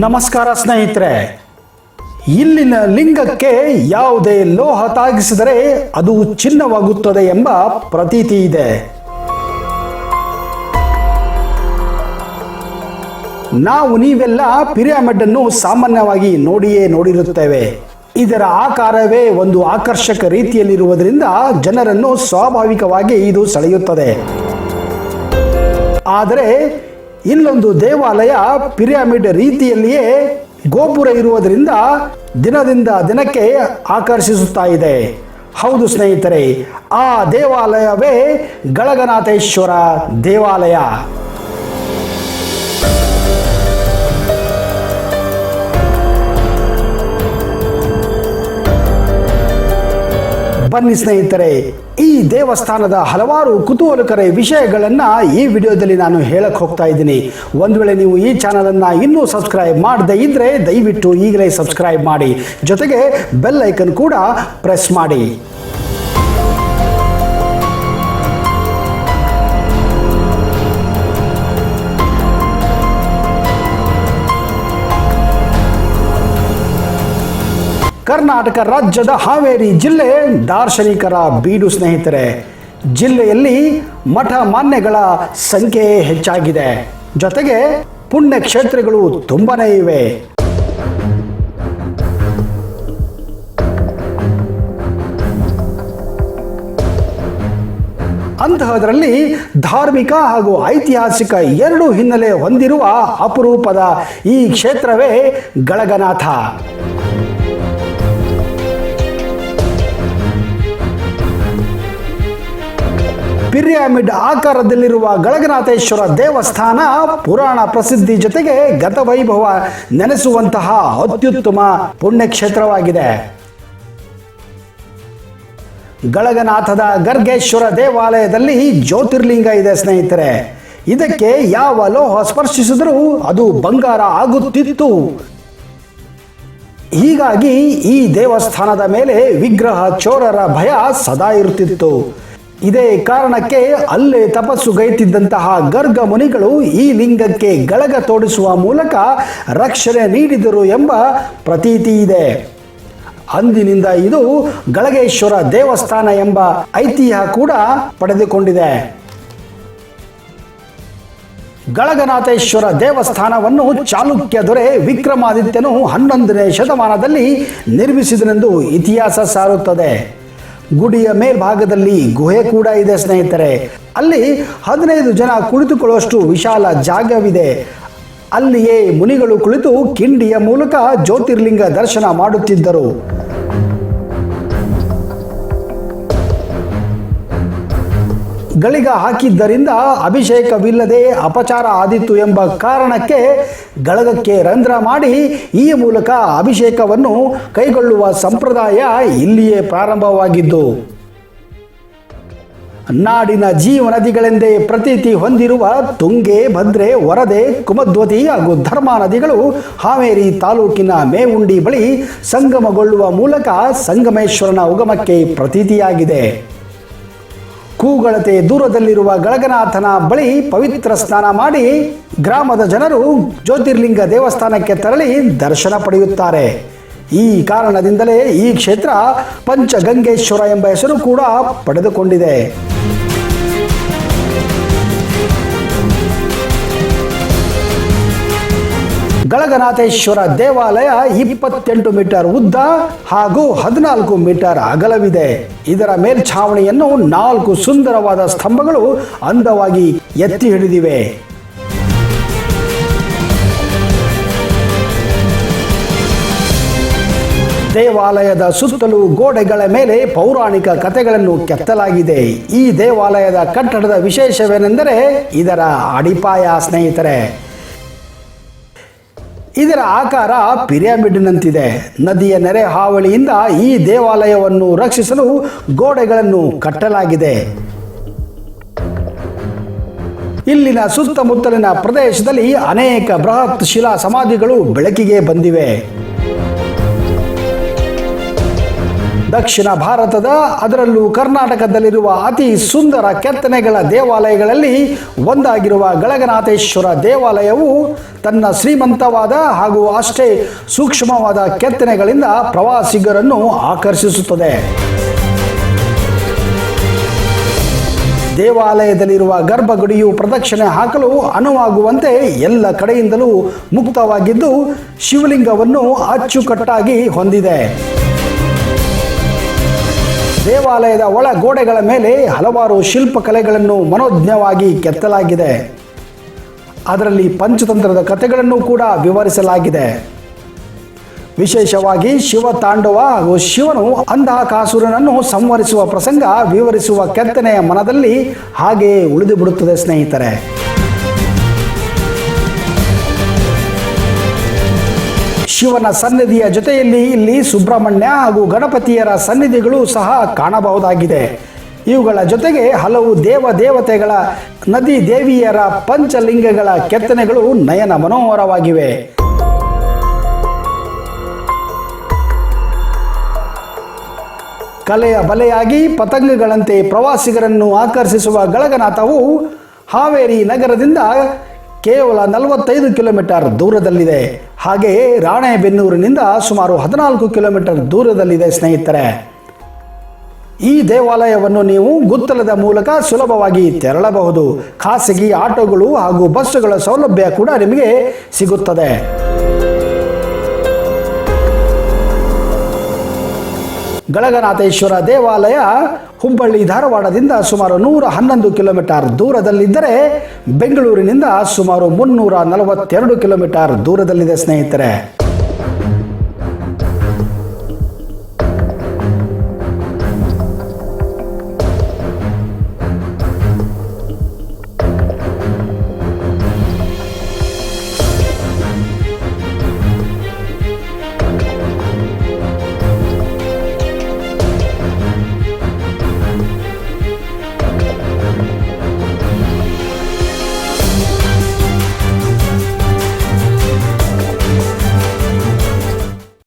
ನಮಸ್ಕಾರ ಸ್ನೇಹಿತರೆ. ಇಲ್ಲಿನ ಲಿಂಗಕ್ಕೆ ಯಾವುದೇ ಲೋಹ ತಾಗಿಸಿದರೆ ಅದು ಚಿನ್ನವಾಗುತ್ತದೆ ಎಂಬ ಪ್ರತೀತಿ ಇದೆ. ನಾವು ನೀವೆಲ್ಲ ಪಿರಮಿಡ್ ಅನ್ನು ಸಾಮಾನ್ಯವಾಗಿ ನೋಡಿರುತ್ತೇವೆ. ಇದರ ಆಕಾರವೇ ಒಂದು ಆಕರ್ಷಕ ರೀತಿಯಲ್ಲಿರುವುದರಿಂದ ಜನರನ್ನು ಸ್ವಾಭಾವಿಕವಾಗಿ ಇದು ಸೆಳೆಯುತ್ತದೆ. ಆದರೆ ಇಲ್ಲೊಂದು ದೇವಾಲಯ ಪಿರಮಿಡ್ ರೀತಿಯಲ್ಲಿಯೇ ಗೋಪುರ ಇರುವುದರಿಂದ ದಿನದಿಂದ ದಿನಕ್ಕೆ ಆಕರ್ಷಿಸುತ್ತಾ ಇದೆ. ಹೌದು ಸ್ನೇಹಿತರೆ, ಆ ದೇವಾಲಯವೇ ಗಳಗನಾಥೇಶ್ವರ ದೇವಾಲಯ. ಬನ್ನಿ ಸ್ನೇಹಿತರೆ, ಈ ದೇವಸ್ಥಾನದ ಹಲವಾರು ಕುತೂಹಲಕರ ವಿಷಯಗಳನ್ನು ಈ ವಿಡಿಯೋದಲ್ಲಿ ನಾನು ಹೇಳಕ್ಕೆ ಹೋಗ್ತಾ ಇದ್ದೀನಿ. ಒಂದು ವೇಳೆ ನೀವು ಈ ಚಾನಲನ್ನು ಇನ್ನೂ ಸಬ್ಸ್ಕ್ರೈಬ್ ಮಾಡದೇ ಇದ್ದರೆ ದಯವಿಟ್ಟು ಈಗಲೇ ಸಬ್ಸ್ಕ್ರೈಬ್ ಮಾಡಿ, ಜೊತೆಗೆ ಬೆಲ್ ಐಕನ್ ಕೂಡ ಪ್ರೆಸ್ ಮಾಡಿ. ಕರ್ನಾಟಕ ರಾಜ್ಯದ ಹಾವೇರಿ ಜಿಲ್ಲೆ ದಾರ್ಶನಿಕರ ಬೀಡು ಸ್ನೇಹಿತರೆ. ಜಿಲ್ಲೆಯಲ್ಲಿ ಮಠ ಮಾನ್ಯಗಳ ಸಂಖ್ಯೆ ಹೆಚ್ಚಾಗಿದೆ, ಜೊತೆಗೆ ಪುಣ್ಯ ಕ್ಷೇತ್ರಗಳು ತುಂಬಾನೇ ಇವೆ. ಅಂತಹದರಲ್ಲಿ ಧಾರ್ಮಿಕ ಹಾಗೂ ಐತಿಹಾಸಿಕ ಎರಡು ಹಿನ್ನೆಲೆ ಹೊಂದಿರುವ ಅಪರೂಪದ ಈ ಕ್ಷೇತ್ರವೇ ಗಳಗನಾಥ. ಪಿರಮಿಡ್ ಆಕಾರದಲ್ಲಿರುವ ಗಳಗನಾಥೇಶ್ವರ ದೇವಸ್ಥಾನ ಪುರಾಣ ಪ್ರಸಿದ್ಧಿ ಜೊತೆಗೆ ಗತವೈಭವ ನೆನೆಸುವಂತಹ ಅತ್ಯುತ್ತಮ ಪುಣ್ಯಕ್ಷೇತ್ರವಾಗಿದೆ. ಗಳಗನಾಥದ ಗರ್ಗೇಶ್ವರ ದೇವಾಲಯದಲ್ಲಿ ಜ್ಯೋತಿರ್ಲಿಂಗ ಇದೆ ಸ್ನೇಹಿತರೆ. ಇದಕ್ಕೆ ಯಾವ ಲೋಹ ಸ್ಪರ್ಶಿಸಿದರೂ ಅದು ಬಂಗಾರ ಆಗುತ್ತಿತ್ತು. ಹೀಗಾಗಿ ಈ ದೇವಸ್ಥಾನದ ಮೇಲೆ ವಿಗ್ರಹ ಚೋರರ ಭಯ ಸದಾ ಇರುತ್ತಿತ್ತು. ಇದೇ ಕಾರಣಕ್ಕೆ ಅಲ್ಲೇ ತಪಸ್ಸುಗೈತಿದ್ದಂತಹ ಗರ್ಗ ಮುನಿಗಳು ಈ ಲಿಂಗಕ್ಕೆ ಗಳಗ ತೋಡಿಸುವ ಮೂಲಕ ರಕ್ಷಣೆ ನೀಡಿದರು ಎಂಬ ಪ್ರತೀತಿ ಇದೆ. ಅಂದಿನಿಂದ ಇದು ಗಳಗೇಶ್ವರ ದೇವಸ್ಥಾನ ಎಂಬ ಐತಿಹ್ಯ ಕೂಡ ಪಡೆದುಕೊಂಡಿದೆ. ಗಳಗನಾಥೇಶ್ವರ ದೇವಸ್ಥಾನವನ್ನು ಚಾಲುಕ್ಯ ದೊರೆ ವಿಕ್ರಮಾದಿತ್ಯನು 11ನೇ ಶತಮಾನದಲ್ಲಿ ನಿರ್ಮಿಸಿದನೆಂದು ಇತಿಹಾಸ ಸಾರುತ್ತದೆ. ಗುಡಿಯ ಮೇಲ್ಭಾಗದಲ್ಲಿ ಗುಹೆ ಕೂಡ ಇದೆ ಸ್ನೇಹಿತರೆ. ಅಲ್ಲಿ 15 ಜನ ಕುಳಿತುಕೊಳ್ಳುವಷ್ಟು ವಿಶಾಲ ಜಾಗವಿದೆ. ಅಲ್ಲಿಯೇ ಮುನಿಗಳು ಕುಳಿತು ಕಿಂಡಿಯ ಮೂಲಕ ಜ್ಯೋತಿರ್ಲಿಂಗ ದರ್ಶನ ಮಾಡುತ್ತಿದ್ದರು. ಗಳಿಗ ಹಾಕಿದ್ದರಿಂದ ಅಭಿಷೇಕವಿಲ್ಲದೆ ಅಪಚಾರ ಆದಿತ್ತು ಎಂಬ ಕಾರಣಕ್ಕೆ ಗಳಗಕ್ಕೆ ರಂಧ್ರ ಮಾಡಿ ಈ ಮೂಲಕ ಅಭಿಷೇಕವನ್ನು ಕೈಗೊಳ್ಳುವ ಸಂಪ್ರದಾಯ ಇಲ್ಲಿಯೇ ಪ್ರಾರಂಭವಾಗಿದ್ದು, ನಾಡಿನ ಜೀವನದಿಗಳೆಂದೇ ಪ್ರತೀತಿ ಹೊಂದಿರುವ ತುಂಗೆ, ಭದ್ರೆ, ವರದೆ, ಕುಮದ್ವತಿ ಹಾಗೂ ಧರ್ಮಾ ನದಿಗಳು ಹಾವೇರಿ ತಾಲೂಕಿನ ಮೇವುಂಡಿ ಬಳಿ ಸಂಗಮಗೊಳ್ಳುವ ಮೂಲಕ ಸಂಗಮೇಶ್ವರನ ಉಗಮಕ್ಕೆ ಪ್ರತೀತಿಯಾಗಿದೆ. ಕೂಗಳತೆ ದೂರದಲ್ಲಿರುವ ಗಳಗನಾಥನ ಬಳಿ ಪವಿತ್ರ ಸ್ನಾನ ಮಾಡಿ ಗ್ರಾಮದ ಜನರು ಜ್ಯೋತಿರ್ಲಿಂಗ ದೇವಸ್ಥಾನಕ್ಕೆ ತೆರಳಿ ದರ್ಶನ ಪಡೆಯುತ್ತಾರೆ. ಈ ಕಾರಣದಿಂದಲೇ ಈ ಕ್ಷೇತ್ರ ಪಂಚಗಂಗೇಶ್ವರ ಎಂಬ ಹೆಸರು ಕೂಡ ಪಡೆದುಕೊಂಡಿದೆ. ಗಳಗನಾಥೇಶ್ವರ ದೇವಾಲಯ 28 ಮೀಟರ್ ಉದ್ದ ಹಾಗೂ 14 ಮೀಟರ್ ಅಗಲವಿದೆ. ಇದರ ಮೇಲ್ಛಾವಣಿಯನ್ನು 4 ಸುಂದರವಾದ ಸ್ತಂಭಗಳು ಅಂದವಾಗಿ ಎತ್ತಿ ಹಿಡಿದಿವೆ. ದೇವಾಲಯದ ಸುತ್ತಲೂ ಗೋಡೆಗಳ ಮೇಲೆ ಪೌರಾಣಿಕ ಕಥೆಗಳನ್ನು ಕೆತ್ತಲಾಗಿದೆ. ಈ ದೇವಾಲಯದ ಕಟ್ಟಡದ ವಿಶೇಷವೇನೆಂದರೆ ಇದರ ಅಡಿಪಾಯ ಸ್ನೇಹಿತರೆ. ಇದರ ಆಕಾರ ಪಿರಮಿಡ್ನಂತಿದೆ. ನದಿಯ ನೆರೆ ಹಾವಳಿಯಿಂದ ಈ ದೇವಾಲಯವನ್ನು ರಕ್ಷಿಸಲು ಗೋಡೆಗಳನ್ನು ಕಟ್ಟಲಾಗಿದೆ. ಇಲ್ಲಿನ ಸುತ್ತಮುತ್ತಲಿನ ಪ್ರದೇಶದಲ್ಲಿ ಅನೇಕ ಬೃಹತ್ ಶಿಲಾ ಸಮಾಧಿಗಳು ಬೆಳಕಿಗೆ ಬಂದಿವೆ. ದಕ್ಷಿಣ ಭಾರತದ ಅದರಲ್ಲೂ ಕರ್ನಾಟಕದಲ್ಲಿರುವ ಅತಿ ಸುಂದರ ಕೆತ್ತನೆಗಳ ದೇವಾಲಯಗಳಲ್ಲಿ ಒಂದಾಗಿರುವ ಗಳಗನಾಥೇಶ್ವರ ದೇವಾಲಯವು ತನ್ನ ಶ್ರೀಮಂತವಾದ ಹಾಗೂ ಅಷ್ಟೇ ಸೂಕ್ಷ್ಮವಾದ ಕೆತ್ತನೆಗಳಿಂದ ಪ್ರವಾಸಿಗರನ್ನು ಆಕರ್ಷಿಸುತ್ತದೆ. ದೇವಾಲಯದಲ್ಲಿರುವ ಗರ್ಭಗುಡಿಯು ಪ್ರದಕ್ಷಿಣೆ ಹಾಕಲು ಅನುವಾಗುವಂತೆ ಎಲ್ಲ ಕಡೆಯಿಂದಲೂ ಮುಕ್ತವಾಗಿದ್ದು ಶಿವಲಿಂಗವನ್ನು ಅಚ್ಚುಕಟ್ಟಾಗಿ ಹೊಂದಿದೆ. ದೇವಾಲಯದ ಒಳ ಗೋಡೆಗಳ ಮೇಲೆ ಹಲವಾರು ಶಿಲ್ಪಕಲೆಗಳನ್ನು ಮನೋಜ್ಞವಾಗಿ ಕೆತ್ತಲಾಗಿದೆ. ಅದರಲ್ಲಿ ಪಂಚತಂತ್ರದ ಕಥೆಗಳನ್ನು ಕೂಡ ವಿವರಿಸಲಾಗಿದೆ. ವಿಶೇಷವಾಗಿ ಶಿವ ತಾಂಡವ ಹಾಗೂ ಶಿವನು ಅಂಧಕಾಸುರನನ್ನು ಸಂಹರಿಸುವ ಪ್ರಸಂಗ ವಿವರಿಸುವ ಕೆತ್ತನೆಯ ಮನದಲ್ಲಿ ಹಾಗೆಯೇ ಉಳಿದು ಬಿಡುತ್ತದೆ ಸ್ನೇಹಿತರೆ. ಶಿವನ ಸನ್ನಿಧಿಯ ಜೊತೆಯಲ್ಲಿ ಇಲ್ಲಿ ಸುಬ್ರಹ್ಮಣ್ಯ ಹಾಗೂ ಗಣಪತಿಯರ ಸನ್ನಿಧಿಗಳು ಸಹ ಕಾಣಬಹುದಾಗಿದೆ. ಇವುಗಳ ಜೊತೆಗೆ ಹಲವು ದೇವತೆಗಳ ನದಿ ದೇವಿಯರ ಪಂಚಲಿಂಗಗಳ ಕೆತ್ತನೆಗಳು ನಯನ ಮನೋಹರವಾಗಿವೆ. ಕಲೆಯ ಬಲೆಯಾಗಿ ಪತಂಗಗಳಂತೆ ಪ್ರವಾಸಿಗರನ್ನು ಆಕರ್ಷಿಸುವ ಗಳಗನಾಥವು ಹಾವೇರಿ ನಗರದಿಂದ ಕೇವಲ 45 ಕಿಲೋಮೀಟರ್ ದೂರದಲ್ಲಿದೆ. ಹಾಗೆಯೇ ರಾಣೆಬೆನ್ನೂರಿನಿಂದ ಸುಮಾರು 14 ಕಿಲೋಮೀಟರ್ ದೂರದಲ್ಲಿದೆ ಸ್ನೇಹಿತರೆ. ಈ ದೇವಾಲಯವನ್ನು ನೀವು ಗುತ್ತಲದ ಮೂಲಕ ಸುಲಭವಾಗಿ ತೆರಳಬಹುದು. ಖಾಸಗಿ ಆಟೋಗಳು ಹಾಗೂ ಬಸ್ಸುಗಳ ಸೌಲಭ್ಯ ಕೂಡ ನಿಮಗೆ ಸಿಗುತ್ತದೆ. ಗಳಗನಾಥೇಶ್ವರ ದೇವಾಲಯ ಹುಬ್ಬಳ್ಳಿ ಧಾರವಾಡದಿಂದ ಸುಮಾರು 111 ಕಿಲೋಮೀಟರ್ ದೂರದಲ್ಲಿದ್ದರೆ ಬೆಂಗಳೂರಿನಿಂದ ಸುಮಾರು 342 ಕಿಲೋಮೀಟರ್ ದೂರದಲ್ಲಿದೆ ಸ್ನೇಹಿತರೆ.